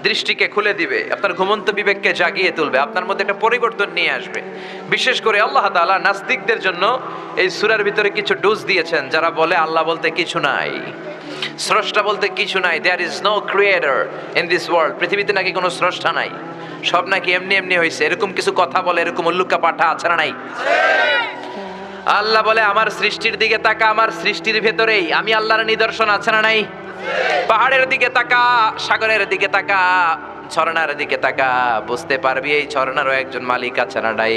দৃষ্টিকে খুলে দিবে, আপনার ঘুমন্ত বিবেককে জাগিয়ে তুলবে, আপনার মধ্যে একটা পরিবর্তন নিয়ে আসবে। বিশেষ করে আল্লাহ তাআলা নাস্তিকদের জন্য এই সূরার ভিতরে কিছু ডোজ দিয়েছেন, যারা বলে আল্লাহ বলতে কিছু নাই, স্রষ্টা বলতে কিছু নাই, there is no creator in this world, পৃথিবীতে নাকি কোনো স্রষ্টা নাই, সব নাকি এমনি এমনি হয়েছে, এরকম কিছু কথা বলে, এরকম উল্লুকা পাঠা আছে না নাই? আল্লাহ বলে আমার সৃষ্টির দিকে তাকা, আমার সৃষ্টির ভেতরেই আমি আল্লাহর নিদর্শন আছে না নাই? পাহাড়ের দিকে তাকা, সাগরের দিকে তাকা, ঝর্ণার দিকে তাকা, বুঝতে পারবি এই ঝর্ণারও একজন মালিক আছে না নাই?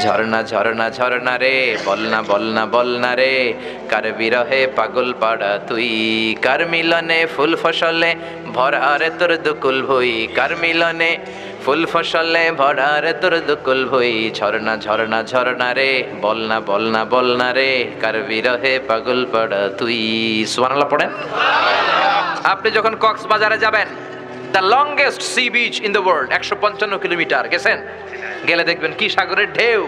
ঝর্ণা ঝর্ণা ঝর্ণা রে, বলনা বলনা বলনা রে, কার বিরহে পাগল পাড়া তুই, কার মিলনে ফুল ফসলে ভরা রে তোর দুকুল ভুই, কার মিলনে ফুল ফসলে ভরা রে তোর দুকুল ভুই, ঝর্ণা ঝর্ণা ঝর্ণা রে, বলনা বলনা বলনা রে, কার বিরহে পাগল পাড়া তুই। সুবহানাল্লাহ পড়েন। আপনি যখন কক্সবাজারে যাবেন, the longest sea beach in the world, 155 kilometre, গেছেন? গেলে দেখবেন কি সাগরের ঢেউ।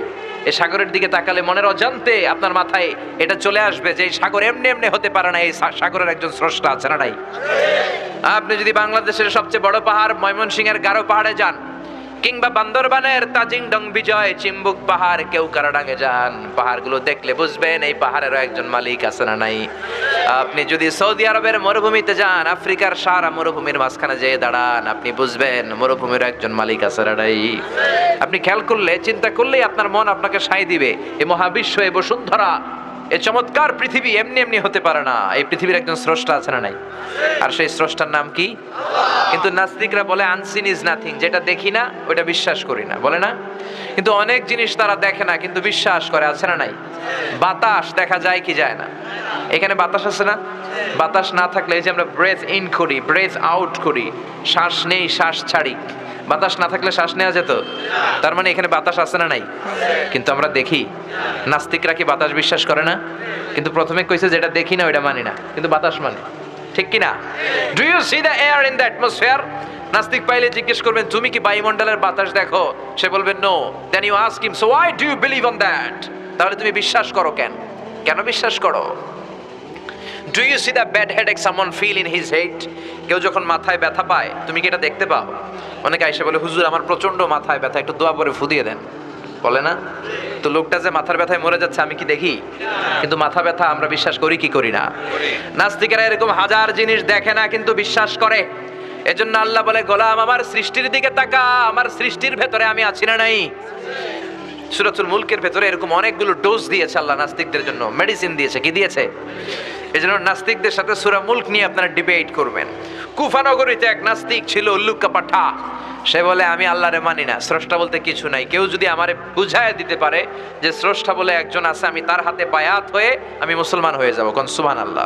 এই সাগরের দিকে তাকালে মনের অজান্তে আপনার মাথায় এটা চলে আসবে যে এই সাগর এমনি এমনি হতে পারে না, এই সাগরের একজন স্রষ্টা আছে না নাই? আপনি যদি বাংলাদেশের সবচেয়ে বড় পাহাড় ময়মনসিংহের গারো পাহাড়ে যান, কিংবা বান্দরবানের তাজিংডং বিজয়, চিম্বুক পাহাড়, কেওক্রাডাঙে যান, পাহাড়গুলো দেখলে বুঝবেন এই পাহাড়েরও একজন মালিক আছে না নাই? আপনি যদি সৌদি আরবের মরুভূমিতে যান, আফ্রিকার সারা মরুভূমির মাঝখানে যেয়ে দাঁড়ান, আপনি বুঝবেন মরুভূমির একজন মালিক আছে না নাই? আপনি খেয়াল করলে, চিন্তা করলেই আপনার মন আপনাকে সায় দিবে এই মহাবিশ্ব, এই বসুন্ধরা, এই চমৎকার পৃথিবী এমনি এমনি হতে পারে না, এই পৃথিবীর একজন স্রষ্টা আছে না নাই? আর সেই স্রষ্টার নাম কি? কিন্তু নাস্তিকরা বলে আনসিন ইজ নাথিং, যেটা দেখি না ওটা বিশ্বাস করি না, বলে না? কিন্তু অনেক জিনিস তারা দেখে না কিন্তু বিশ্বাস করে, আছে না নাই? বাতাস দেখা যায় কি যায় না? এখানে বাতাস আছে না? বাতাস না থাকলে এই যে আমরা ব্রেথ ইন করি, ব্রেথ আউট করি, শ্বাস নেই শ্বাস ছাড়ি, বাতাস না থাকলে শ্বাস নেওয়া যেত? তার মানে এখানে বাতাস আছে না নাই? কিন্তু আমরা দেখি। নাস্তিকরা কি বাতাস বিশ্বাস করে না? কিন্তু প্রথমে কইছে যেটা দেখি না ওইটা মানি না, কিন্তু বাতাস মানে, ঠিক কি না? Do you see the air in the atmosphere? নাস্তিক পাইলে জিজ্ঞেস করবেন তুমি কি বায়ুমণ্ডলের বাতাস দেখো? সে বলবে no. Then you ask him so why do you believe on that? তাহলে তুমি বিশ্বাস করো কেন? কেন বিশ্বাস করো? Do you see the bad headache someone feel in his head? কেউ যখন মাথায় ব্যথা পায় তুমি কি এটা দেখতে পাও? অনেকে আইসা বলে হুজুর আমার প্রচন্ড মাথায় ব্যথা, একটু দোয়া করে ফু দিয়ে দেন, বলে না? তো লোকটা যে মাথার ব্যথায় মরে যাচ্ছে আমি কি দেখি? কিন্তু মাথা ব্যথা আমরা বিশ্বাস করি কি করি না? নাস্তিকেরা এরকম হাজার জিনিস দেখে না কিন্তু বিশ্বাস করে। এজন্য আল্লাহ বলে গোলাম আমার সৃষ্টির দিকে তাকা, আমার সৃষ্টির ভেতরে আমি আছি না নাই? সূরাতুল মুলকের ভেতরে এরকম অনেকগুলো ডোজ দিয়েছে আল্লাহ নাস্তিকদের জন্য, মেডিসিন দিয়েছে। কি দিয়েছে? এজন্য নাস্তিকদের সাথে সূরা মুলক নিয়ে আপনারা ডিবেট করবেন। কুফা নগরীতে এক নাস্তিক ছিল, উল্লুকা পাঠা। সে বলে আমি আল্লাহরে মানি না, স্রষ্টা বলতে কিছু নাই, কেউ যদি আমারে বুঝায় দিতে পারে যে স্রষ্টা বলে একজন আছে, আমি তার হাতে বায়াত হয়ে আমি মুসলমান হয়ে যাব। কোন সুবহানাল্লাহ।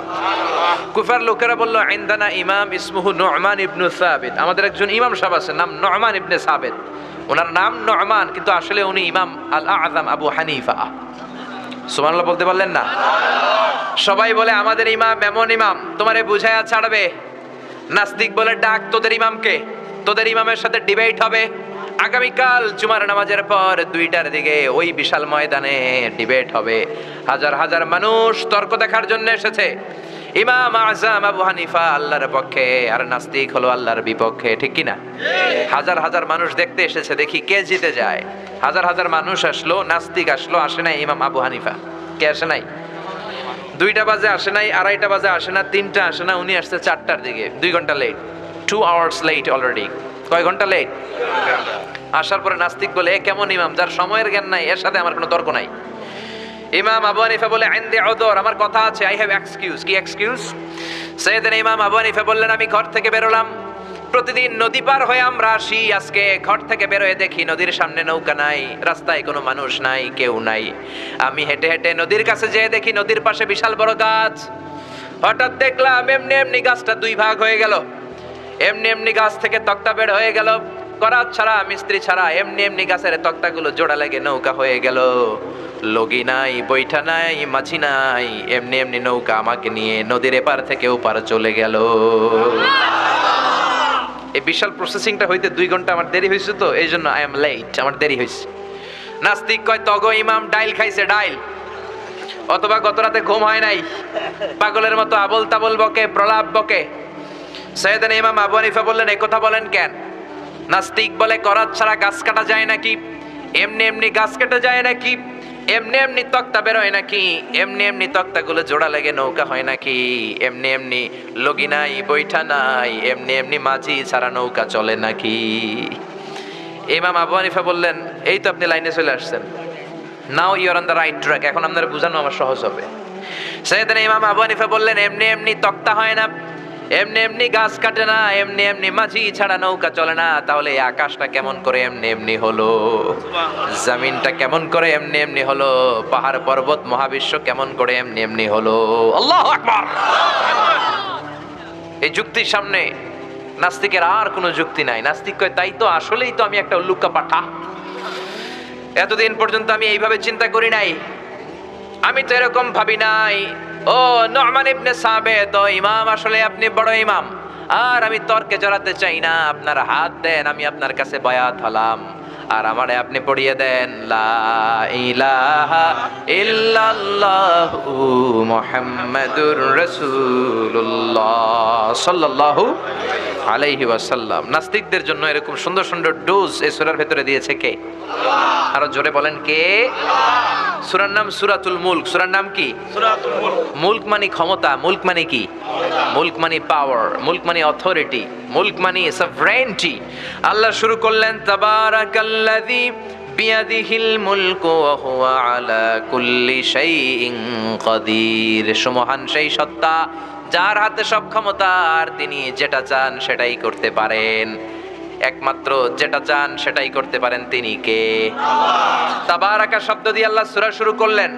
কুফার লোকেরা বলল ইনদানা ইমাম ইসমুহু নু'মান ইবনে সাবিত, আমাদের একজন ইমাম সাহেব আছে নাম নু'মান ইবনে সাবিত, ওনার নাম নু'মান কিন্তু আসলে উনি ইমাম আল আযম আবু হানিফা। সুবহানাল্লাহ বলতে পারলেন না? সবাই বলে আমাদের ইমাম এমন ইমাম তোমারে বুঝায়া ছাড়বে। নাস্তিক বলে ডাক তোদের ইমামকে, তোদের ইমামের সাথে ডিবেট হবে আগামীকাল জুমার নামাজের পর 2টার দিকে ওই বিশাল ময়দানে ডিবেট হবে। হাজার হাজার মানুষ তর্ক দেখার জন্য এসেছে। ইমাম আযম আবু হানিফা আল্লাহর পক্ষে আর নাস্তিক হলো আল্লাহর বিপক্ষে, ঠিক কি না? হাজার হাজার মানুষ দেখতে এসেছে, দেখি কে জিতে যায়। হাজার হাজার মানুষ আসলো, নাস্তিক আসলো, আসে নাই ইমাম আবু হানিফা। কে আসে নাই? 2টা বাজে আসে নাই, 2:30 বাজে আসে না, 3টা আসে না, উনি আসছে 4টার দিকে, 2 ঘন্টা লেট, 2 আওয়ার্স লেট অলরেডি। কয় ঘন্টা লেট? আসার পরে নাস্তিক বলে এ কেমন ইমাম যার সময়ের জ্ঞান নাই, এর সাথে আমার কোনো তর্ক নাই। ইমাম আবু হানিফা বলে ইনদি উযর, আমার কথা আছে, আই হ্যাভ এক্সকিউজ। কি এক্সকিউজ? সাইয়েদনা ইমাম আবু হানিফা বললেন আমি ঘর থেকে বেরোলাম, প্রতিদিন নদী পার হয়ে আমরা আসি, আজকে ঘর থেকে বেরোয় দেখি নদীর সামনে নৌকা নাই, রাস্তায় কোনো মানুষ নাই, কেউ নাই। আমি হেঁটে হেঁটে নদীর কাছে যেয়ে দেখি নদীর পাশে বিশাল বড় গাছ। হঠাৎ দেখলাম এমনি এমনি গাছটা 2 ভাগ হয়ে গেল, এমনি এমনি গাছ থেকে তক্তা বের হয়ে গেল, করাত ছাড়া মিস্ত্রি ছাড়া এমনি এমনি গাছের তক্তাগুলো জোড়া লেগে নৌকা হয়ে গেল। লগি নাই, বৈঠা নাই, মাঝি নাই, এমনি এমনি নৌকা আমাকে নিয়ে নদীর এপার থেকে ওপার চলে গেল। এই বিশাল প্রসেসিংটা হইতে 2 ঘন্টা আমার দেরি হয়েছে, তো এই জন্য আই এম লেট, আমার দেরি হয়েছে। নাস্তিক কয় তগো ইমাম ডাইল খাইছে, ডাইল, অথবা গত রাতে ঘুম হয় নাই, পাগলের মতো আবল তাবল বকে, প্রলাপ বকে। সাইয়েদনা ইমাম আবু হানিফা বললেন, এই কথা বলেন কেন? নাস্তিক বলে করাত ছাড়া গাছ কাটা যায় নাকি? এমনি এমনি গাছ কাটা যায় নাকি? এমনি এমনি তক্তা বেরোয় নাকি? এমনি এমনি তক্তাগুলো জোড়া লেগে নৌকা হয় নাকি? এমনি এমনি লগি নাই, বৈঠা নাই, এমনি এমনি মাঝি ছাড়া নৌকা চলে নাকি? ইমাম আবু হানিফা বললেন, এই তো আপনি লাইনে চলে আসছেন, now you are on the right track, এখন আপনারা বুঝানো আমার সহজ হবে। সাইয়েদনা ইমাম আবু হানিফা বললেন, এমনি এমনি তক্তা হয় না, এমনি এমনি গাছ কাটে না, এমনি এমনি মাঝি ছাড়া নৌকা চলে না। তাহলে এই আকাশটা কেমন করে এমনি এমনি হলো? জমিনটা কেমন করে এমনি এমনি হলো? পাহাড় পর্বত মহাবিশ্ব কেমন করে এমনি এমনি হলো? আল্লাহু আকবার। এই যুক্তির সামনে নাস্তিকের আর কোনো যুক্তি নাই। নাস্তিক কয়, তাই তো, আসলেই তো আমি একটা উল্লুকা পাঠা, এতদিন পর্যন্ত আমি এইভাবে চিন্তা করি নাই, আমি তো এরকম ভাবি নাই। ও নু'মান ইবনে সাবিত, তো ইমাম, আসলে আপনি বড় ইমাম, আর আমি তর্কে জড়াতে চাই না। আপনার হাত দেন, আমি আপনার কাছে বায়াত হলাম, আর আমারে আপনি পড়িয়ে দেন লা ইলাহা ইল্লাল্লাহু মুহাম্মাদুর রাসূলুল্লাহ সাল্লাল্লাহু আলাইহি ওয়াসাল্লাম। নাস্তিকদের জন্য এরকম সুন্দর সুন্দর ডোজ এই সূরার ভেতরে দিয়েছে কে? আরো জোরে বলেন, কে? সূরার নাম সূরাতুল মুলক। সূরার নাম কি? সূরাতুল মুলক। মুলক মানে ক্ষমতা, মুলক মানে কি? মুলক মানে পাওয়ার, মুলক মানে অথরিটি, মুলক মানে সভরেনিটি। আল্লাহ শুরু করলেন, তাবারাকাল্লাযী বিয়াদিহিল মুলকু ওয়া হুয়া আলা কুল্লি শাইইন কাদির। সুমহান সেই সত্তা যার হাতে সব ক্ষমতা, আর তিনি যেটা চান সেটাই করতে পারেন। একমাত্র যেটা চান সেটাই করতে পারেন তিনি কে? তাবারাকা শব্দ দিয়ে আল্লাহ সূরা শুরু করলেন।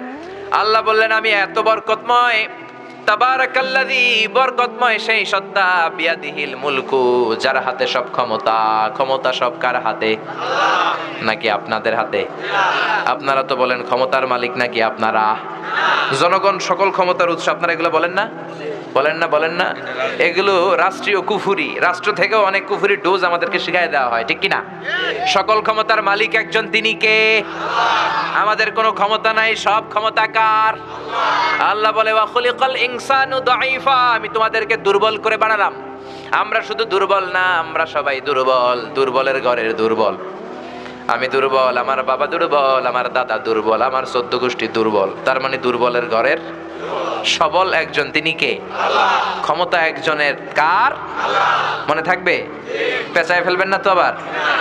আল্লাহ বললেন, আমি এত বরকতময়। তাবারাকাল্লাযী, বরকতময় সেই সত্তা, বিয়াদিহিল মুলকু, যার হাতে সব ক্ষমতা। ক্ষমতা সব কার হাতে? নাকি আপনাদের হাতে? আপনারা তো বলেন ক্ষমতার মালিক নাকি আপনারা? জনগণ সকল ক্ষমতার উৎস, আপনারা এগুলো বলেন না? বলেন না? বলেন না? এগুলো রাষ্ট্রীয় কুফুরি। রাষ্ট্র থেকেও অনেক কুফুরি ডোজ আমাদেরকে শিখায় দেওয়া হয়, ঠিক কি না? সকল ক্ষমতার মালিক একজন, তিনি কে? আমাদের কোনো ক্ষমতা নাই, সব ক্ষমতা কার? আল্লাহ বলে, ওয়া খুলিকাল ইনসানু দাঈফা, আমি তোমাদেরকে দুর্বল করে বানালাম। আমরা শুধু দুর্বল না, আমরা সবাই দুর্বল, দুর্বলের ঘরের দুর্বল। আমি দুর্বল, আমার বাবা দুর্বল, আমার দাদা দুর্বল, আমার 14 গোষ্ঠী দুর্বল। তার মানে দুর্বলের ঘরের সবল একজন, তিনি কে? ক্ষমতা একজনের, কার? মনে থাকবে? পেঁচায় ফেলবেন না তো আবার?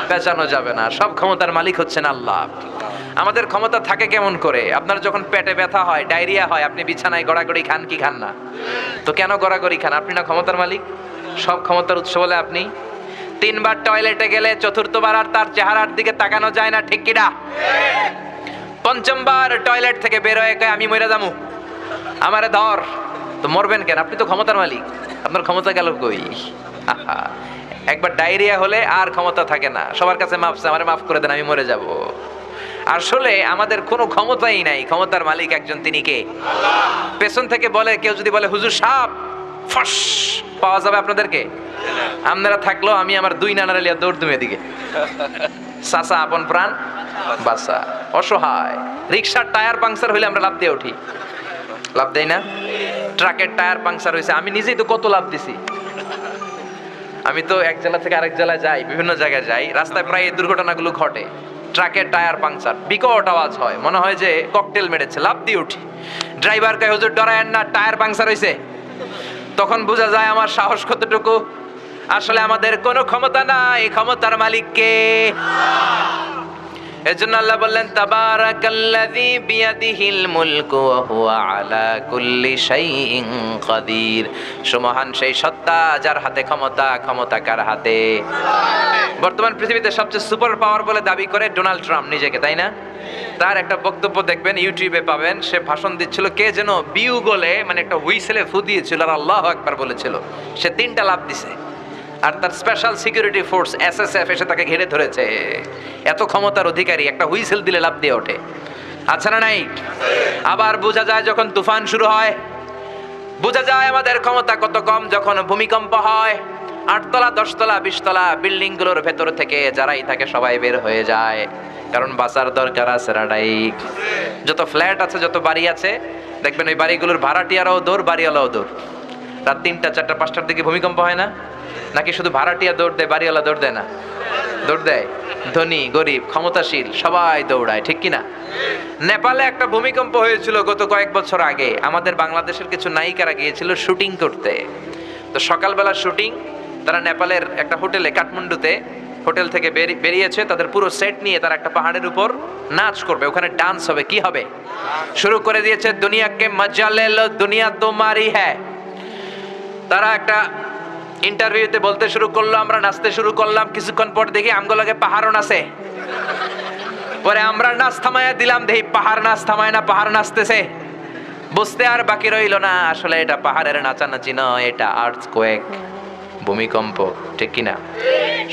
পেঁচানো যাবে না। সব ক্ষমতার মালিক হচ্ছেন আল্লাহ। আমাদের ক্ষমতা থাকে কেমন করে? আপনার যখন পেটে ব্যথা হয়, ডায়রিয়া হয়, আপনি বিছানায় গড়াগড়ি খান কি খান না? তো কেন গড়াগড়ি খান? আপনি না ক্ষমতার মালিক? সব ক্ষমতার উৎস বলে আপনি। 3 বার টয়লেটে গেলে 4th বার আর তার চেহারার দিকে তাকানো যায় না, ঠিক কিনা? 5ম বার টয়লেট থেকে বের হয়ে কয়, আমি মরে যামু, আমারে ধর। তো মরবেন কেন? আপনি তো ক্ষমতার মালিক, আপনার ক্ষমতা গেল কই? একবার ডায়রিয়া হলে আর ক্ষমতা থাকে না, সবার কাছে মাফ, আমারে মাফ করে দেন, আমি মরে যাব। আসলে আমাদের কোনো ক্ষমতাই নাই, ক্ষমতার মালিক একজন, তিনি কে? পেছন থেকে বলে, কেউ যদি বলে হুজুর সাপ, ফস পাওয়া যাবে আপনাদেরকে? আপনারা থাকলো আমি আমার 2 নানার লিয়া দৌড় তুমি এদিকে। চাচা আপন প্রাণ বাসা, অসহায়। রিক্সার টায়ার পাংচার হইলে আমরা লাভ দিয়ে উঠি, লাভ দেই না? ট্রাকের টায়ার পাংচার হয়েছে, আমি নিজেই তো কত লাভ দিছি। আমি তো এক জেলা থেকে আরেক জেলায় যাই, বিভিন্ন জায়গায় যাই, রাস্তায় প্রায় এই দুর্ঘটনাগুলো ঘটে। ট্রাকের টায়ার পাংচার, বিকট আওয়াজ হয়, মনে হয় যে ককটেল মেরেছে, লাভ দিয়ে উঠি। ড্রাইভার কয়, হুজুর ডরায়েন না, টায়ার পাংচার হয়েছে। তখন বোঝা যায় আমার সাহস কতটুকু। আসলে আমাদের কোনো ক্ষমতা নাই, ক্ষমতার মালিক কে? এজন্য আল্লাহ বললেন, তাবারাকাল্লাযী বিয়াদিহিল মুলকু ওয়া হুয়া আলা কুল্লি শাইইন কাদির। সুমহান সেই সত্তা যার হাতে ক্ষমতা। ক্ষমতা কার হাতে? বর্তমান পৃথিবীতে সবচেয়ে সুপার পাওয়ার বলে দাবি করে ডোনাল্ড ট্রাম্প নিজেকে, তাই না? তার একটা বক্তব্য দেখবেন, ইউটিউবে পাবেন, সে ভাষণ দিচ্ছিল, কে যেন বিউগলে মানে একটা হুইসেলে ফু দিয়েছিল আর আল্লাহু আকবার বলেছিল। সে 3টা লাফ দিছে, আর তার স্পেশাল সিকিউরিটি ফোর্স এসএসএফ এসে তাকে ঘিরে ধরেছে। এত ক্ষমতার অধিকারী, একটা হুইসেল দিলে লাফ দিয়ে ওঠে, আচ্ছা না নাই? আবার বোঝা যায় যখন তুফান শুরু হয়, বোঝা যায় আমাদের ক্ষমতা কত কম যখন ভূমিকম্প হয়। 8 তলা 10 তলা 20 তলা বিল্ডিং গুলোর ভেতর থেকে যারাই থাকে সবাই বের হয়ে যায়, কারণ বাঁচার দরকার আছে রাডাই। যত ফ্ল্যাট আছে, যত বাড়ি আছে, দেখবেন ওই বাড়িগুলোর ভাড়াটিয়ারাও দৌড়, বাড়িওয়ালাও দৌড়। রাত 3টা 4টা 5টার দিকে ভূমিকম্প হয় না? নাকি শুধু ভাড়াটিয়া দৌড় দেয়, বাড়িওয়ালা দৌড় দেয় না? দৌড় দেয়। ধনী গরিব ক্ষমতাশীল সবাই দৌড়ায়, ঠিক কিনা? নেপালে একটা ভূমিকম্প হয়েছিল গত কয়েক বছর আগে। আমাদের বাংলাদেশের কিছু নায়িকারা গিয়েছিল শুটিং করতে। তো সকালবেলা শুটিং, তারা নেপালের একটা হোটেলে কাঠমান্ডুতে হোটেল থেকে বেরিয়েছে, তাদের পুরো সেট নিয়ে তারা একটা পাহাড়ের উপর নাচ করবে, ওখানে ডান্স হবে। কি হবে? শুরু করে দিয়েছে দুনিয়াকে মজা লে লো দুনিয়া তোমারই হ্যায়। তারা একটা ইন্টারভিউতে বলতে শুরু করলো, আমরা নাচতে শুরু করলাম, কিছুক্ষণ পর দেখি আমগুলোকে পাহাড়ও নাচে। পরে আমরা নাচ থামাইয়া দিলাম, দেখি পাহাড় নাচ থামায় না, পাহাড় নাচতেছে। বুঝতে আর বাকি রইল না, আসলে এটা পাহাড়ের নাচানাচি নয়, এটা আর্থকোয়েক, ভূমিকম্প, ঠিক কিনা?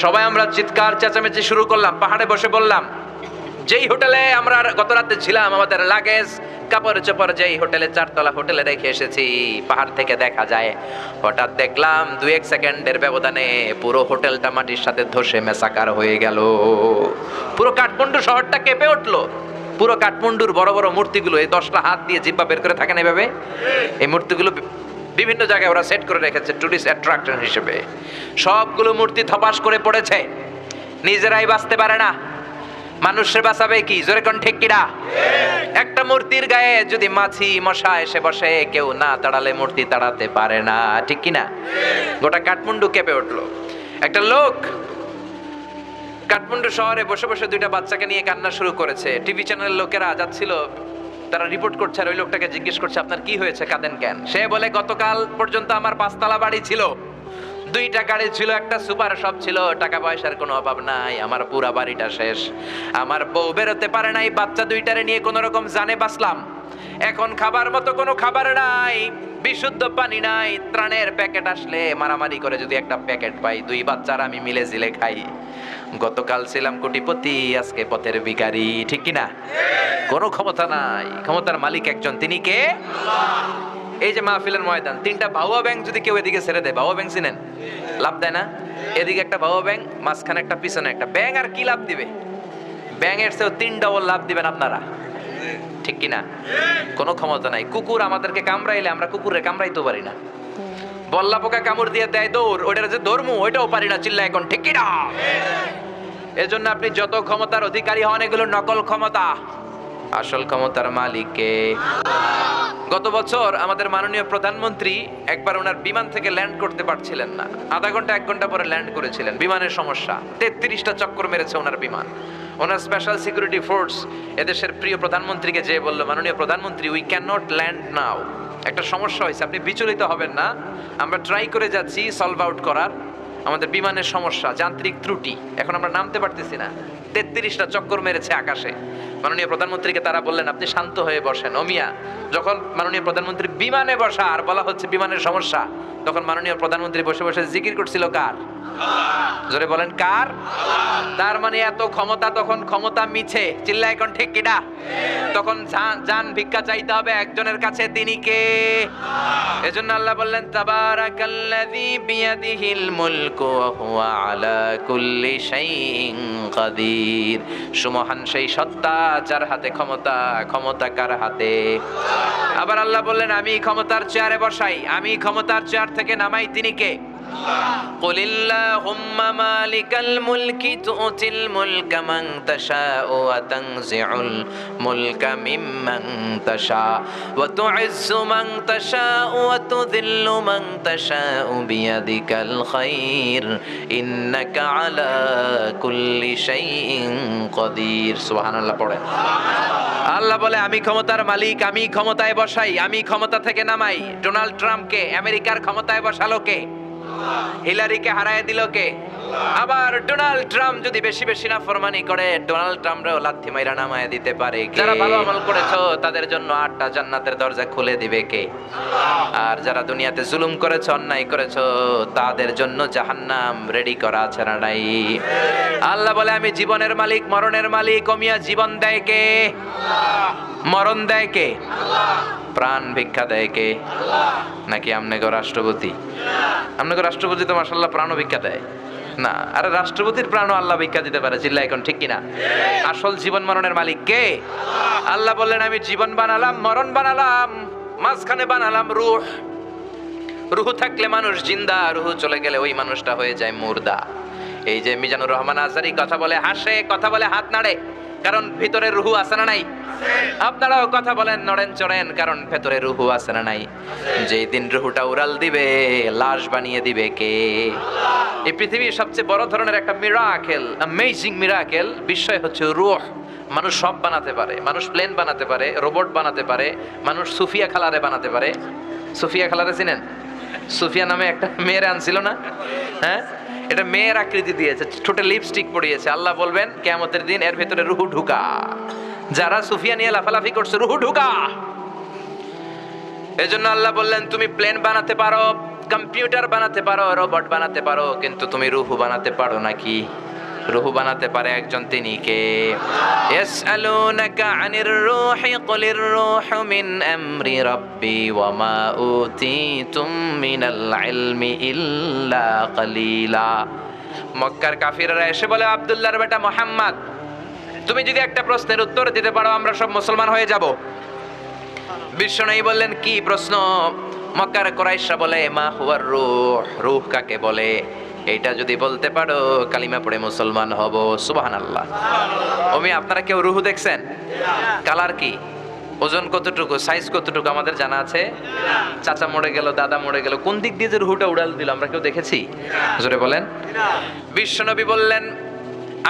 সবাই আমরা চিৎকার চেঁচামেচি শুরু করলাম, পাহাড়ে বসে বললাম, যেই হোটেলে আমরা গত রাতে ছিলাম, আমাদের লাগেজ কাপড় চোপড় যেই হোটেলে 4 তলা হোটেলে রেখে এসেছি, পাহাড় থেকে দেখা যায়। হঠাৎ দেখলাম 2-1 সেকেন্ডের ব্যবধানে পুরো হোটেলটা মাটির সাথে ধসে মেসাকার হয়ে গেল। পুরো কাঠমান্ডু শহরটা কেঁপে উঠলো। পুরো কাঠমান্ডুর বড় বড় মূর্তিগুলো, এই 10টা হাত দিয়ে জিব্বা বের করে থাকেন এভাবে, এই মূর্তিগুলো বিভিন্ন জায়গায় ওরা সেট করে রেখেছে টুরিস্ট অ্যাট্রাকশন হিসেবে। সবগুলো মূর্তি ধপাস করে পড়েছে, নিজেরাই বাঁচতে পারে না, মানুষের বাঁচাবে কি? জোরে কোন ঠিক কিনা? একটা মূর্তির গায়ে যদি মাছি মশা এসে বসে, কেউ না তাড়ালে মূর্তি তাড়াতে পারে না, ঠিক কিনা? গোটা কাঠমান্ডু কেঁপে উঠলো। একটা লোক কাঠমান্ডু শহরে বসে বসে 2টা বাচ্চাকে নিয়ে কান্না শুরু করেছে। টিভি চ্যানেলের লোকেরা যাচ্ছিল, তারা রিপোর্ট করছে, আর ওই লোকটাকে জিজ্ঞেস করছে, আপনার কি হয়েছে, কাঁদেন কেন? সে বলে, গতকাল পর্যন্ত আমার 5 তলা বাড়ি ছিল, 2টা গাড়ি ছিল, একটা সুপার শপ ছিল, টাকা পয়সার কোনো অভাব নাই, আমার পুরা বাড়িটা শেষ। আমার বউ বেরোতে পারে নাই, বাচ্চা 2টারে নিয়ে কোনো রকম জানে বাঁচলাম। এখন খাবার মতো কোনো খাবার নাই, বিশুদ্ধ পানি নাই, ত্রাণের প্যাকেট আসলে মারামারি করে যদি একটা প্যাকেট পাই, 2 বাচ্চারা আমি মিলে জিলে খাই। গতকাল ছিলাম কোটিপতি, আজকে পথের ভিখারি, ঠিক কিনা? কোনো ক্ষমতা নাই, ক্ষমতার মালিক একজন, তিনি কে? এই যে মাহফিলের ময়দান, 3টা বাউয়া ব্যাংক যদি কেউ এদিকে ছেড়ে দেয়, বাউয়া ব্যাংক চিনেন? লাভ দেয় না? এদিকে একটা বাউয়া ব্যাংক, মাঝখানে একটা, পিছনে একটা ব্যাংক, আর কি লাভ দিবে? ব্যাংকের চেয়েও 3 ডবল লাভ দিবেন আপনারা, ঠিক কিনা? কোনো ক্ষমতা নাই। কুকুর আমাদেরকে কামড়াইলে আমরা কুকুরে কামড়াইতে পারি না, বল্লা পোকা কামড় দিয়ে দেয় দৌড়, ওইটার যে ধর্ম ওইটাও পারি না, চিল্লা এখন, ঠিক কিনা? এজন্য আপনি যত ক্ষমতার অধিকারী হন, এগুলো নকল ক্ষমতা, আসল ক্ষমতার মালিক কে? গত বছর আমাদের মাননীয় প্রধানমন্ত্রী একবার ওনার বিমান থেকে ল্যান্ড করতে পারছিলেন না, আধা ঘন্টা 1 ঘন্টা পরে ল্যান্ড করেছিলেন। বিমানের সমস্যা, 33টা চক্কর মেরেছে ওনার বিমান। ওনার স্পেশাল সিকিউরিটি ফোর্স এদেশের প্রিয় প্রধানমন্ত্রীকে যেয়ে বলল, মাননীয় প্রধানমন্ত্রী, উই ক্যান নট ল্যান্ড নাও, একটা সমস্যা হয়েছে, আপনি বিচলিত হবেন না, আমরা ট্রাই করে যাচ্ছি সলভ আউট করার, আমাদের বিমানের সমস্যা, যান্ত্রিক ত্রুটি, এখন আমরা নামতে পারতেছি না। 33টা চক্কর মেরেছে আকাশে। মাননীয় প্রধানমন্ত্রীকে তারা বললেন, আপনি শান্ত হয়ে বসেন। ওমিয়া, যখন মাননীয় প্রধানমন্ত্রী বিমানে বসা আর বলা হচ্ছে বিমানের সমস্যা, তখন মাননীয় প্রধানমন্ত্রী বসে বসে জিকির করছিল কার? জোরে বলেন, কার? তার মানে এত ক্ষমতা, তখন ক্ষমতা মিছে, চিল্লা এখন, ঠিক কিনা? তখন জান ভিক্ষা চাইতে হবে একজনের কাছে, তিনি কে? এজন্য আল্লাহ বললেন, তাবারাকাল্লাযী বিয়াদিহিল মুলকু ওয়া হুয়া আলা কুল্লি শাইইন কাদির। সুমহান সেই সত্তা যার হাতে ক্ষমতা, ক্ষমতা কার হাতে? আবার আল্লাহ বললেন, আমি ক্ষমতার চেয়ারে বসাই, আমি ক্ষমতার চেয়ার থেকে নামাই, তিনি কে? قل اللهم مالك الملك تؤتي الملك من تشاء وتنزع الملك ممن تشاء وتعز من تشاء وتذل من تشاء بيدك الخير إنك على كل شيء قدير سبحان الله পড়েন। আল্লাহ বলে, আমি ক্ষমতার মালিক, আমি ক্ষমতায় বসাই, আমি ক্ষমতা থেকে নামাই। ডোনাল্ড ট্রাম্পকে আমেরিকার ক্ষমতায় বসালো কে? হিলারিকে হারায় দিল কে? আবার ডোনাল্ড ট্রাম্প যদি বেশি বেশি নাফরমানি করে, ডোনাল্ড ট্রাম্পরেও লাথি মাইরা নামায় দিতে পারে কে? যারা ভালো আমল করেছো তাদের জন্য 8টা জান্নাতের দরজা খুলে দিবে কে? আর যারা দুনিয়াতে জুলুম করেছো, অন্যায় করেছো, তাদের জন্য জাহান্নাম রেডি করা আছে না নাই? আল্লাহ বলে, আমি জীবনের মালিক, মরণের মালিক। ওমিয়া, জীবন দেয় কে? মরণ দেয় কে? প্রাণ ভিক্ষা দেয় কে? নাকি আমনেগো রাষ্ট্রপতি? আমনেগো রাষ্ট্রপতি তো মাশাআল্লাহ প্রাণ ভিক্ষা দেয় না, আরে রাষ্ট্রপতির প্রাণও আল্লাহ ভিক্ষা দিতে পারে, চিল্লা এখন, ঠিক কিনা? আসল জীবন মরণের মালিক কে? আল্লাহ বললেন, আমি জীবন বানালাম, মরণ বানালাম, মাঝখানে বানালাম রূহ। রুহু থাকলে মানুষ জিন্দা, রুহু চলে গেলে ওই মানুষটা হয়ে যায় মুর্দা। এই যে মিজানুর রহমান আজহারী কথা বলে হাসে, কথা বলে হাত নাড়ে, কারণ ভিতরে রুহু আছে না নাই? আপনারাও কথা বলেন, নড়েন চড়েন, কারণ ভেতরে রুহু আছে না নাই? যেই দিন রুহুটা উড়াল দিবে, লাশ বানিয়ে দিবে কে? এই পৃথিবীর সবচেয়ে বড় ধরনের একটা মিরাকেল, অ্যামেজিং মিরাকেল বিষয় হচ্ছে রূহ। মানুষ সব বানাতে পারে, মানুষ প্লেন বানাতে পারে, রোবট বানাতে পারে, মানুষ সুফিয়া খালারে বানাতে পারে। সুফিয়া খালারে চিনেন? সুফিয়া নামে একটা মেয়ের আনছিল না? হ্যাঁ, এটা মেয়ের আকৃতি দিয়েছে, ঠোঁটে লিপস্টিক পরিয়েছে। আল্লাহ বলবেন কিয়ামতের দিন এর ভেতরে রুহু ঢুকা। যারা সুফিয়া নিয়ে লাফালাফি করছে, রুহু ঢুকা। এজন্য আল্লাহ বললেন তুমি প্লেন বানাতে পারো, কম্পিউটার বানাতে পারো, রোবট বানাতে পারো, কিন্তু তুমি রুহু বানাতে পারো নাকি? রুহু বানাতে পারে একজন, তিনি কে? ইয়াসআলুনাকা আনির রূহি কুলির রূহু মিন আমরি রাব্বি ওয়া মা উতিতুম মিনাল ইলমি ইল্লা কালিলা। মক্কার কাফিররা এসে বলে, আব্দুল্লাহর বেটা মুহাম্মদ, তুমি যদি একটা প্রশ্নের উত্তর দিতে পারো আমরা সব মুসলমান হয়ে যাব। বিশ্বনবী বললেন, কি প্রশ্ন? মক্কার কুরাইশরা বলে, মা হুয়ার রূহ, রূহ কাকে বলে? এইটা যদি বলতে পারো কালিমা পড়ে মুসলমান হব। সুবহানাল্লাহ। ওমি আপনারা কেউ রুহু দেখছেন? কালার কি, ওজন কতটুকু, সাইজ কতটুকু আমাদের জানা আছে? চাচা মরে গেল, দাদা মরে গেল, কোন দিক দিয়ে যে রুহুটা উড়াল দিল আমরা কেউ দেখেছি? জোরে বলেন। বিশ্বনবী বললেন,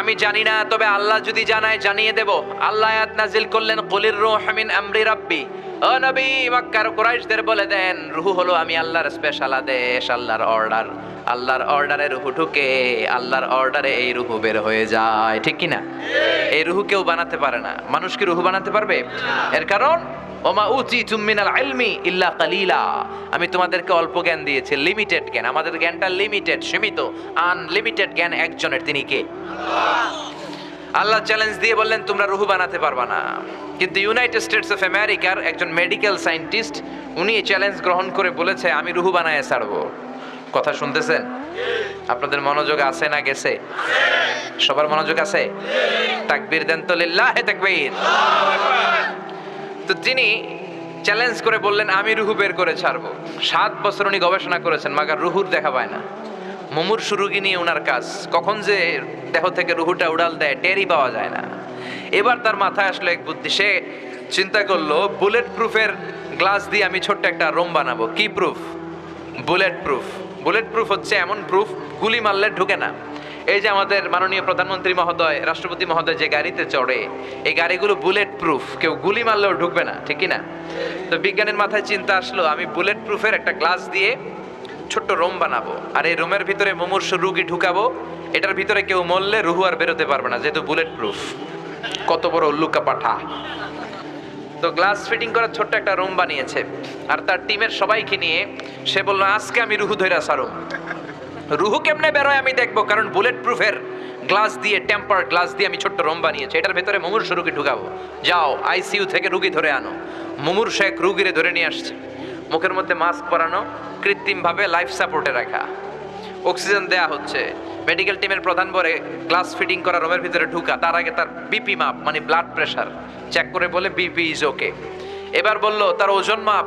আমি জানি না, তবে আল্লাহ যদি জানায় জানিয়ে দেব। আল্লাহ আয়াত নাজিল করলেন, কুলির রূহু মিন আমরি রাব্বি। ও নবী, মক্কার কুরাইশদের বলে দেন, রুহু হলো আমি আল্লাহর স্পেশাল আদেশ, আল্লাহর অর্ডার। আল্লাহর অর্ডারে রুহু ঢুকে, আল্লাহর অর্ডারে এই রুহু বের হয়ে যায়, ঠিক কি না? এই রুহু কেউ বানাতে পারে না। মানুষ কি রুহু বানাতে পারবে? এর কারণ ওমা উতিতুম মিনাল ইলমি ইল্লা কালিলা, আমি তোমাদেরকে অল্প জ্ঞান দিয়েছি, লিমিটেড জ্ঞান। আমাদের জ্ঞানটা লিমিটেড, সীমিত। আনলিমিটেড জ্ঞান একজনের, তিনি কে? আল্লাহ চ্যালেঞ্জ দিয়ে বললেন তোমরা রুহু বানাতে পারবা না। কিন্তু ইউনাইটেড স্টেটস অফ আমেরিকার একজন মেডিকেল সায়েন্টিস্ট, উনি চ্যালেঞ্জ গ্রহণ করে বলেছে আমি রুহু বানায় ছাড়বো। কথা শুনতেছেন? আপনাদের মনোযোগ আছে না গেছে? সবার মনোযোগ আছে? তাকবীর দেন তো, লিল্লাহি তাকবীর। তো তিনি চ্যালেঞ্জ করে বললেন আমি রুহু বের করে ছাড়বো। 7 বছর উনি গবেষণা করেছেন, মাগার রুহুর দেখা পায় না। মুমূর্ষু রোগী নিয়ে ওনার কাজ, কখন যে দেহ থেকে রুহুটা উড়াল দেয় টেরই পাওয়া যায় না। এবার তার মাথায় আসলো এক বুদ্ধি, সে চিন্তা করলো বুলেট প্রুফের গ্লাস দিয়ে আমি ছোট্ট একটা রোম বানাবো। কি proof? Bullet proof. Bullet proof হচ্ছে এমন প্রুফ, গুলি মারলে ঢুকে না। এই যে আমাদের মাননীয় প্রধানমন্ত্রী মহোদয়, রাষ্ট্রপতি মহোদয় যে গাড়িতে চড়ে, এই গাড়িগুলো বুলেট প্রুফ, কেউ গুলি মারলেও ঢুকবে না, ঠিক কি না? তো বিজ্ঞানীর মাথায় চিন্তা আসলো আমি বুলেট প্রুফের একটা গ্লাস দিয়ে ছোট্ট রোম বানাবো, আর এই রোমের ভিতরে মুমূর্ষু রোগী ঢুকাবো। এটার ভিতরে কেউ মরলে রুহু আর বেরোতে পারবে না, যেহেতু বুলেট প্রুফ। কত বড় উল্লুকা পাঠা! তো গ্লাস ফিটিং করার ছোট্ট একটা রুম বানিয়েছে, আর তার টিমের সবাইকে নিয়ে সে বলল আজকে আমি রুহু ধইরা ছাড়ব। রুহু কেমনে বেরোয় আমি দেখবো, কারণ বুলেট প্রুফের গ্লাস দিয়ে, টেম্পার গ্লাস দিয়ে আমি ছোট্ট রুম বানিয়েছি, এটার ভেতরে মুমূর্ষু রোগী ঢুকাবো। যাও আইসিইউ থেকে রুগী ধরে আনো। মুমূর্ষু এক রুগীরে ধরে নিয়ে আসছে, মুখের মধ্যে মাস্ক পরানো, কৃত্রিমভাবে লাইফ সাপোর্টে রাখা, অক্সিজেন দেয়া হচ্ছে। মেডিকেল টিমের প্রধান বলে গ্লাস ফিটিং করা রুমের ভিতরে ঢুকা, তার আগে তার বিপি মাপ, মানে ব্লাড প্রেশার চেক করে বলে বিপি ইজ ওকে। এবার বলল তার ওজন মাপ,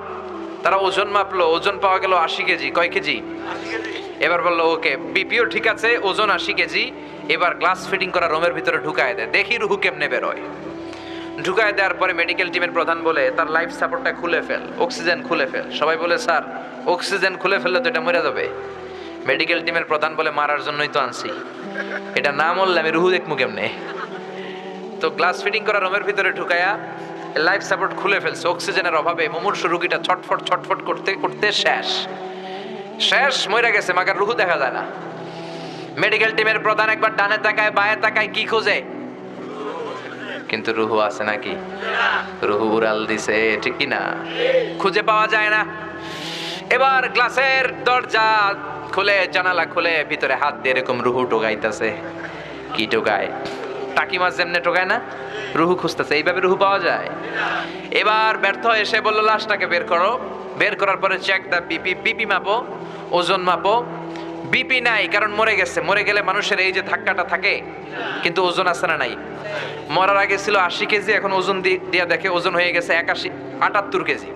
তারা ওজন মাপলো, ওজন পাওয়া গেল 80 কেজি। কয় কেজি? এবার বললো ওকে, বিপিও ঠিক আছে, ওজন 80 কেজি। এবার গ্লাস ফিটিং করা রুমের ভিতরে ঢুকায় দেয়, দেখি রুহু কেমনে বেরোয়। ঢুকায় দেওয়ার পরে মেডিকেল টিমের প্রধান বলে তার লাইফ সাপোর্টটা খুলে ফেল, অক্সিজেন খুলে ফেল। সবাই বলে স্যার অক্সিজেন খুলে ফেললে তো এটা মরে যাবে। মেডিকেল টিমের প্রধান বলে মারার জন্যই তো আনছি, এটা না মরলে আমি রুহু দেখবো কেমনে? তো গ্লাস ফিটিং করা রুমের ভিতরে ঢুকায়া লাইফ সাপোর্ট খুলে ফেলছে। অক্সিজেনের অভাবে মুমূর্ষু রোগীটা ছটফট ছটফট করতে করতে শেষ মরে গেছে, মাগার রুহু দেখা যায় না। মেডিকেল টিমের প্রধান একবার ডানে তাকায় বায়ে তাকায়, কি খোঁজে? কিন্তু রুহু আছে নাকি? রুহু উড়াল দিছে, ঠিক কি না? খুঁজে পাওয়া যায় না। এবার গ্লাসের দরজা খুলে, জানালা খুলে, ভিতরে হাত দিয়ে এরকম রুহু টোকাইতেছে। কি টোকায়? টাকি মাছ যেমনে টোকায় না, রুহু খুঁজতেছে। এইভাবে রুহু পাওয়া যায়? এবার ব্যর্থ এসে বললো লাশটাকে বের করো। বের করার পরে চেক দা বিপি, বিপি মাপো, ওজন মাপো। বিপি নাই, কারণ মরে গেছে। মরে গেলে মানুষের এই যে ধাক্কাটা থাকে, কিন্তু ওজন আছে না নাই? মরার আগে ছিল 80 কেজি, এখন ওজন দিয়া দেখে ওজন হয়ে গেছে 78 কেজি।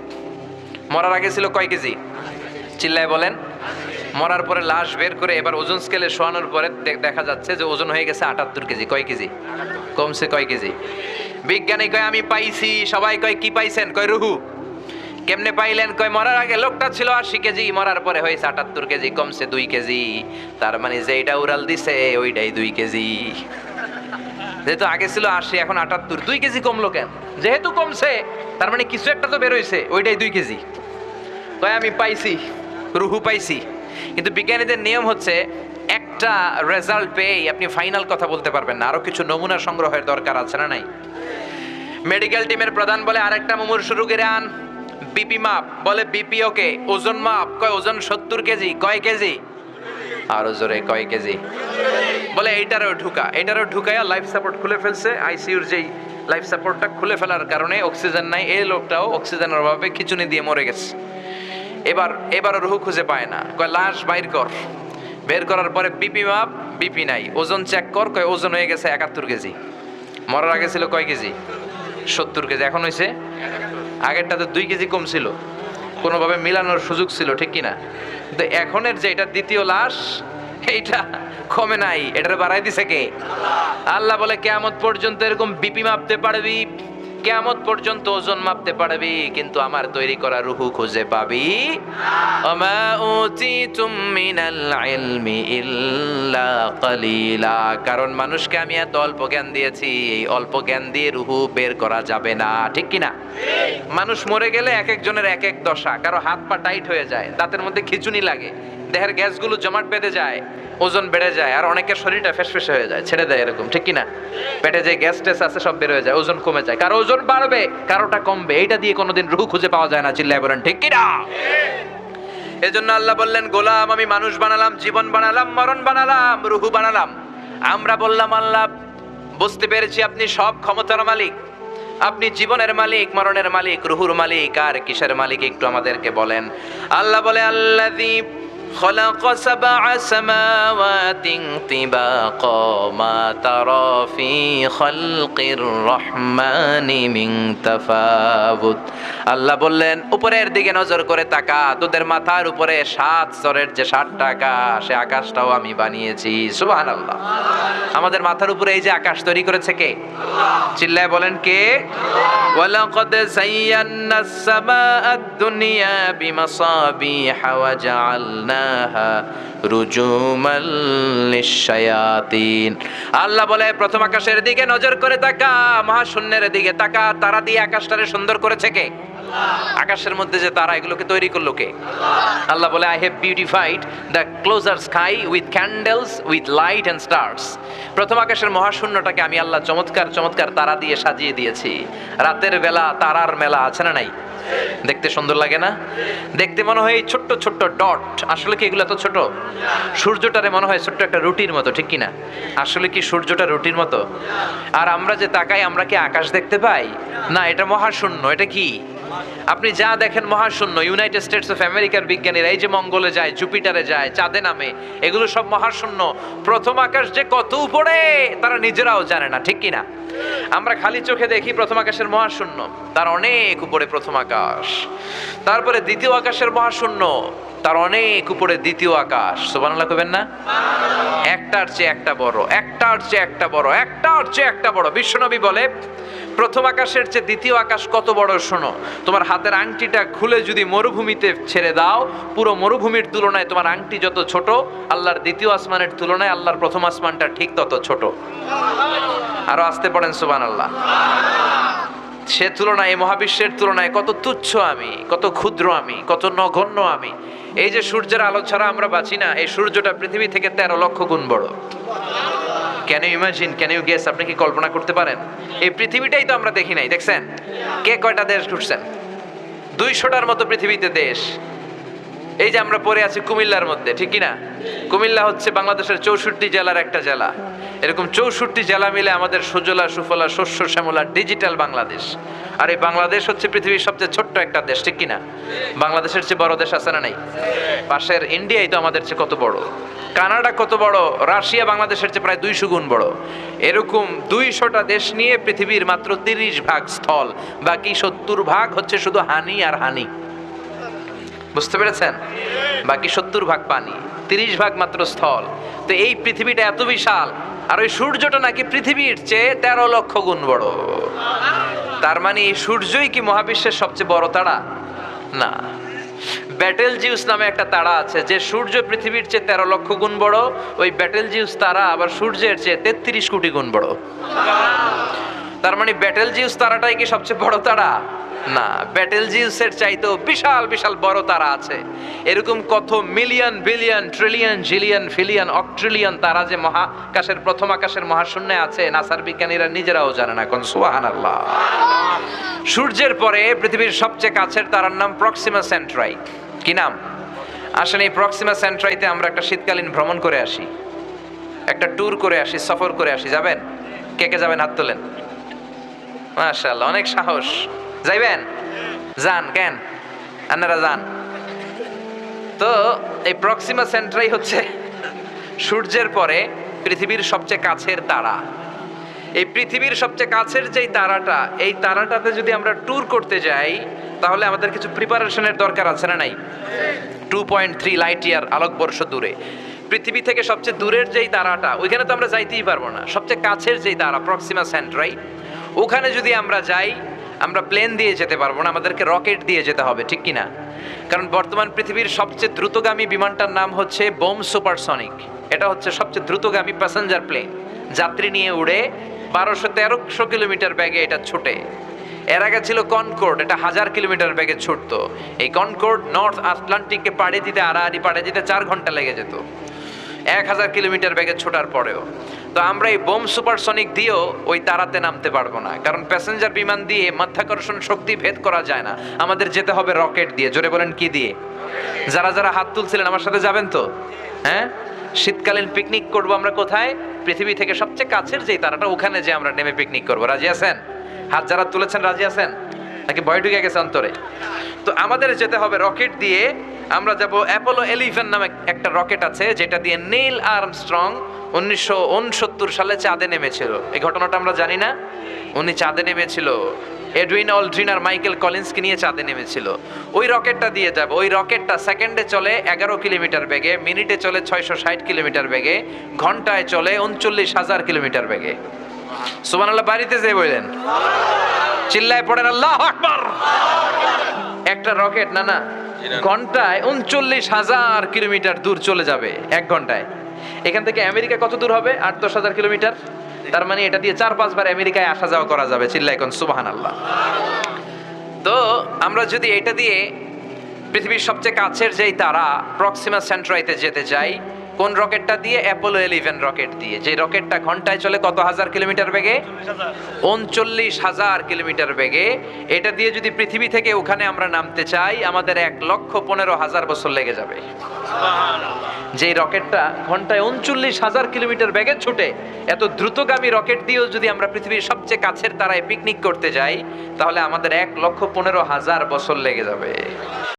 মরার আগে ছিল কয় কেজি? চিল্লায় বলেন। মরার পরে লাশ বের করে এবার ওজন স্কেলে শোয়ানোর পরে দেখা যাচ্ছে যে ওজন হয়ে গেছে 78 কেজি। কয় কেজি কমছে? কয় কেজি? বিজ্ঞানী কয় আমি পাইছি। সবাই কয় কি পাইছেন? কয় রুহু। কেমনে পাইলেন? কয় মরার আগে লোকটা ছিল 80 কেজি, মরার পরে হয়েছে 78 কেজি, কমছে 2 কেজি। তার মানে যেটা উড়াল দিছে ওইটাই 2 কেজি। যেহেতু আগে ছিল 80, এখন 78, 2 কেজি কমলো কেন? যেহেতু কমছে তার মানে কিছু একটা তো বের হইছে, ওইটাই 2 কেজি। কয় আমি পাইছি, রুহু পাইছি। কিন্তু বিজ্ঞানীদের নিয়ম হচ্ছে একটা রেজাল্ট পেয়ে আপনি ফাইনাল কথা বলতে পারবেন না, আরো কিছু নমুনা সংগ্রহের দরকার আছে না নাই? মেডিকেল টিমের প্রধান বলে আরেকটা মুমুর শুরু করে আন। বিপি মাপ, বলে বিপি ওকে। ওজন মাপ, কয় ওজন 70 কেজি। কয় কেজি? আরো জোরে, কয় কেজি? বলে এইটারও ঢুকায়া লাইফ সাপোর্ট খুলে ফেলছে। আইসিইউর যেই লাইফ সাপোর্টটা খুলে ফেলার কারণে অক্সিজেন নাই, এই লোকটাও অক্সিজেনের অভাবে খিচুনি দিয়ে মরে গেছে। এবার রুহু খুঁজে পায় না। কয় লাশ বাইর কর। বের করার পরে বিপি মাপ, বিপি নাই। ওজন চেক কর, কয় ওজন হয়ে গেছে 71 কেজি। মরার আগে ছিল কয় কেজি? 70 কেজি। এখন হয়েছে, আগেরটাতে 2 কেজি কম ছিল, কোনোভাবে মিলানোর সুযোগ ছিল, ঠিক কিনা? কিন্তু এখনের যে এটা দ্বিতীয় লাশ, এইটা কমে নাই, এটার বাড়াই দিছে কে? আল্লাহ বলে কিয়ামত পর্যন্ত এরকম বিপি মাপতে পারবি, কিয়ামত পর্যন্ত ওজন মাপতে পারবি, কিন্তু আমার তৈরি করা রুহু খুঁজে পাবি। ওমা উতিতুম মিনাল ইলমি ইল্লা কালিলা। কারণ মানুষকে আমি এত অল্প জ্ঞান দিয়েছি, এই অল্প জ্ঞান দিয়ে রুহু বের করা যাবে না, ঠিক কিনা? মানুষ মরে গেলে এক একজনের এক এক দশা। কারো হাত পা টাইট হয়ে যায়, দাঁতের মধ্যে খিঁচুনি লাগে, দেহের গ্যাসগুলো জমাট বেঁধে যায়, ওজন বেড়ে যায়, আর অনেকের শরীরটা ফেসফেসে হয়ে যায়, ছেড়ে দেয়, এরকম, ঠিক কিনা? পেটে যে গ্যাস টেস আছে সব বের হয়ে যায়, ওজন কমে যায়। কারো ওজন বাড়বে, কারোটা কমবে। এইটা দিয়ে কোনোদিন রুহু খুঁজে পাওয়া যায় না। চিল্লায় বলেন ঠিক কিনা? এজন্য আল্লাহ বললেন, গোলাম আমি মানুষ বানালাম, জীবন বানালাম, মরণ বানালাম, রুহু বানালাম। আমরা বললাম আল্লাহ বুঝতে পেরেছি আপনি সব ক্ষমতার মালিক, আপনি জীবনের মালিক, মরণের মালিক, রুহুর মালিক, আর কিসের মালিক একটু আমাদেরকে বলেন। আল্লাহ বলে আল্লাযী خلق 7 سماوات طباقا ما ترى في خلق الرحمن من تفاوت। আল্লাহ বললেন উপরের দিকে নজর করে তাকা, তোদের মাথার উপরে 7 স্তরের যে 7টা আকাশ, সে আকাশটাও আমি বানিয়েছি। সুবহানাল্লাহ। আমাদের মাথার উপরে এই যে আকাশ তৈরি করেছে কে? চিল্লায় বলেন কে? ওয়ালাকাদ যায়্যানাস সামাআদ দুনিয়া বিমাসাবিহা ওয়া জাআলনাহা রুজুমাল লিশ-শায়াতিন। আল্লাহ বলে প্রথম আকাশের দিকে নজর করে তাকা, মহাশূন্যের দিকে তাকা, তারা দিয়ে আকাশটারে সুন্দর করেছে কে? আকাশের মধ্যে যে তারা, এগুলোকে তৈরি করলো কে? আল্লাহ বলে I have beautified the closure sky with candles with light and stars. প্রথম আকাশের মহাশূন্যটাকে আমি আল্লাহ চমৎকার চমৎকার তারা দিয়ে সাজিয়ে দিয়েছি। রাতের বেলা তারার মেলা আছে না নাই? দেখতে সুন্দর লাগে না? দেখতে মনে হয় এই ছোট্ট ছোট্ট ডট, আসলে কি এগুলো এত ছোট? সূর্যটারে মনে হয় ছোট্ট একটা রুটির মতো, ঠিক কিনা? আসলে কি সূর্যটা রুটির মতো? আর আমরা যে তাকাই, আমরা কি আকাশ দেখতে পাই? না, এটা মহাশূন্য। এটা কি? আপনি যা দেখেন মহাশূন্য। ইউনাইটেড স্টেটস অফ আমেরিকার বিজ্ঞানীরা এই যে মঙ্গলে যায়, জুপিটারে যায়, চাঁদে নামে, এগুলো সব মহাশূন্য। প্রথম আকাশ যে কত উপরে তারা নিজেরাও জানে না, ঠিক কিনা? আমরা খালি চোখে দেখি প্রথম আকাশের মহাশূন্য, তার অনেক উপরে প্রথম আকাশ। তারপরে দ্বিতীয় আকাশের মহাশূন্য, তার অনেক উপরে দ্বিতীয় আকাশ। সুবহানাল্লাহ কইবেন না? একটার চেয়ে একটা বড়, একটার চেয়ে একটা বড়, একটার চেয়ে একটা বড়। বিশ্বনবী বলে প্রথম আকাশের চেয়ে দ্বিতীয় আকাশ কত বড় শোনো। তোমার হাতের আংটিটা খুলে যদি মরুভূমিতে ছেড়ে দাও, পুরো মরুভূমির তুলনায় তোমার আংটি যত ছোট, আল্লাহর দ্বিতীয় আসমানের তুলনায় আল্লাহর প্রথম আসমানটা ঠিক তত ছোট। আরো আসতে পড়েন সুবহানাল্লাহ। সে তুলনায়, এই মহাবিশ্বের তুলনায় কত তুচ্ছ আমি, কত ক্ষুদ্র আমি, কত নগণ্য আমি। এই যে সূর্যের আলো ছাড়া আমরা বাঁচি না, এই সূর্যটা পৃথিবী থেকে 13 লক্ষ গুণ বড়। Can you imagine, can you guess? আপনি কি কল্পনা করতে পারেন? এই পৃথিবীটাই তো আমরা দেখি নাই, দেখছেন? কে কয়টা দেশ ঘুরছেন? 200টার মতো পৃথিবীতে দেশ। এই যে আমরা পড়ে আছি কুমিল্লার মধ্যে, ঠিক কিনা? কুমিল্লা হচ্ছে বাংলাদেশের 64 জেলার একটা জেলা। এরকম 64 জেলা মিলে আমাদের সুজলা সুফলা শস্য শ্যামলা ডিজিটাল বাংলাদেশ। আর এই বাংলাদেশ হচ্ছে পৃথিবীর সবচেয়ে ছোট্ট একটা দেশ, ঠিক কিনা? বাংলাদেশের চেয়ে বড় দেশ আছে না নাই? পাশের ইন্ডিয়াই তো আমাদের চেয়ে কত বড়, কানাডা কত বড়, রাশিয়া বাংলাদেশের চেয়ে প্রায় 200 গুণ বড়। এরকম 200টা দেশ নিয়ে পৃথিবীর মাত্র 30 ভাগ স্থল, বাকি 70 ভাগ হচ্ছে শুধু হানি আর হানি। বুঝতে পেরেছেন? বাকি 70 ভাগ পানি, 30 ভাগ মাত্র স্থল। তো এই পৃথিবীটা এত বিশাল, আর ওই সূর্যটা নাকি পৃথিবীর চেয়ে 13 লক্ষ গুণ বড়। তার মানে এই সূর্যই কি মহাবিশ্বের সবচেয়ে বড় তারা? না। ব্যাটেল জিউস নামে একটা তারা আছে, যে সূর্য পৃথিবীর চেয়ে 13 লক্ষ গুণ বড়। ওই ব্যাটেল জিউস তারা আবার সূর্যের চেয়ে 33 কোটি গুণ বড়। তার মানে ব্যাটেল জিউস তারাটাই কি সবচেয়ে বড় তারা? না, ব্যাটেল জিউসের চাইতেও বিশাল বিশাল বড় তারা আছে। এরকম কত মিলিয়ন, বিলিয়ন, ট্রিলিয়ন, জিলিয়ন, ফিলিয়ন, অক্ট্রিলিয়ন তারা যে মহাকাশের প্রথম আকাশের মহাশূন্যে আছে, নাসার বিজ্ঞানীরা নিজেরাও জানে না। কোন সুবহানাল্লাহ। সূর্যের পরে পৃথিবীর সবচেয়ে কাছের তারার নাম প্রক্সিমা সেন্ট্রাই। কি নাম? আসলে এই প্রক্সিমা সেন্ট্রাইতে আমরা একটা শীতকালীন ভ্রমণ করে আসি, একটা ট্যুর করে আসি, সফর করে আসি। যাবেন? কে কে যাবেন? হাত তোলেন। মাশাআল্লাহ, অনেক সাহস। যাইবেন? যান। কেন আপনারা যান? তো এই প্রক্সিমা সেন্ট্রাই হচ্ছে সূর্যের পরে পৃথিবীর সবচেয়ে কাছের তারা। এই পৃথিবীর সবচেয়ে কাছের যেই তারাটা, এই তারাটাতে যদি আমরা ট্যুর করতে যাই তাহলে আমাদের কিছু প্রিপারেশনের দরকার আছে না নাই? 2.3 লাইট ইয়ার, আলোকবর্ষ দূরে পৃথিবী থেকে সবচেয়ে দূরের যেই তারাটা, ওইখানে তো আমরা যাইতেই পারবো না। সবচেয়ে কাছের যেই তারা প্রক্সিমা সেন্ট্রাই, ওখানে যদি আমরা যাই, আমরা প্লেন দিয়ে যেতে পারবো না, আমাদেরকে রকেট দিয়ে যেতে হবে, ঠিক কিনা? কারণ বর্তমান পৃথিবীর সবচেয়ে দ্রুতগামী বিমানটার নাম হচ্ছে বোম সুপারসনিক। এটা হচ্ছে সবচেয়ে দ্রুতগামী প্যাসেঞ্জার প্লেন, যাত্রী নিয়ে উড়ে 1200-1300 কিলোমিটার বেগে এটা ছুটে। এর আগে ছিল কনকর্ড, এটা 1000 কিলোমিটার বেগে ছুটতো। এই কনকর্ড নর্থ আটলান্টিককে পাড়ি দিতে, আড়াআড়ি পাড়ি দিতে 4 ঘন্টা লেগে যেত, 1000 কিলোমিটার বেগে ছোটার পরেও। তো আমরা এই বোম সুপারসনিক দিয়েও ওই তারাতে নামতে পারবো না, কারণ প্যাসেঞ্জার বিমান দিয়ে মাধ্যাকর্ষণ শক্তি ভেদ করা যায় না। আমাদের যেতে হবে রকেট দিয়ে। জোরে বলেন, কি দিয়ে? যারা যারা হাত তুলছিলেন আমার সাথে যাবেন তো? হ্যাঁ, শীতকালীন পিকনিক করবো আমরা কোথায়? পৃথিবী থেকে সবচেয়ে কাছের যেই তারাটা, ওখানে যে আমরা নেমে পিকনিক করবো। রাজি আছেন? হাত যারা তুলেছেন রাজি আছেন নাকি ভয় ঢুকে গেছে অন্তরে? তো আমাদের যেতে হবে রকেট দিয়ে। আমরা যাব অ্যাপোলো 11 নামে একটা রকেট আছে, যেটা দিয়ে নীল আর্মস্ট্রং 1969 সালে চাঁদে নেমেছিল। এই ঘটনাটা আমরা জানি না? উনি চাঁদে নেমেছিল, এডউইন অল্ড্রিন আর মাইকেল কলিন্সকে নিয়ে চাঁদে নেমেছিল। ওই রকেটটা দিয়ে যাব। ওই রকেটটা সেকেন্ডে চলে 11 কিলোমিটার বেগে, মিনিটে চলে 660 কিলোমিটার বেগে, ঘন্টায় চলে 39,000 কিলোমিটার বেগে। সুবহানাল্লাহ। বাড়িতে যে বললেন, চিল্লায় পড়েন আল্লাহু আকবার। একটা রকেট না ঘন্টায় 39,000 কিলোমিটার দূর চলে যাবে 1 ঘন্টায়। এখান থেকে আমেরিকা কত দূর হবে? 8-10,000 কিলোমিটার। তার মানে এটা দিয়ে 4-5 বার আমেরিকায় আসা যাওয়া করা যাবে। চিল্লায় কোন সুবহানাল্লাহ। তো আমরা যদি এটা দিয়ে পৃথিবীর সবচেয়ে কাছের যেই তারা প্রক্সিমা সেন্ট্রাইতে যেতে চাই, কোন রকেটটা দিয়ে? অ্যাপোলো 11 রকেট দিয়ে। যে রকেটটা ঘন্টায় চলে কত হাজার কিলোমিটার বেগে? 39,000 কিলোমিটার বেগে। এটা দিয়ে যদি পৃথিবী থেকে ওখানে আমরা নামতে চাই, আমাদের 1,15,000 বছর লেগে যাবে। যে রকেটটা ঘন্টায় 39,000 কিলোমিটার বেগে ছুটে, এত দ্রুতগামী রকেট দিয়েও যদি আমরা পৃথিবীর সবচেয়ে কাছের তারায় পিকনিক করতে যাই, তাহলে আমাদের 1,15,000 বছর লেগে যাবে।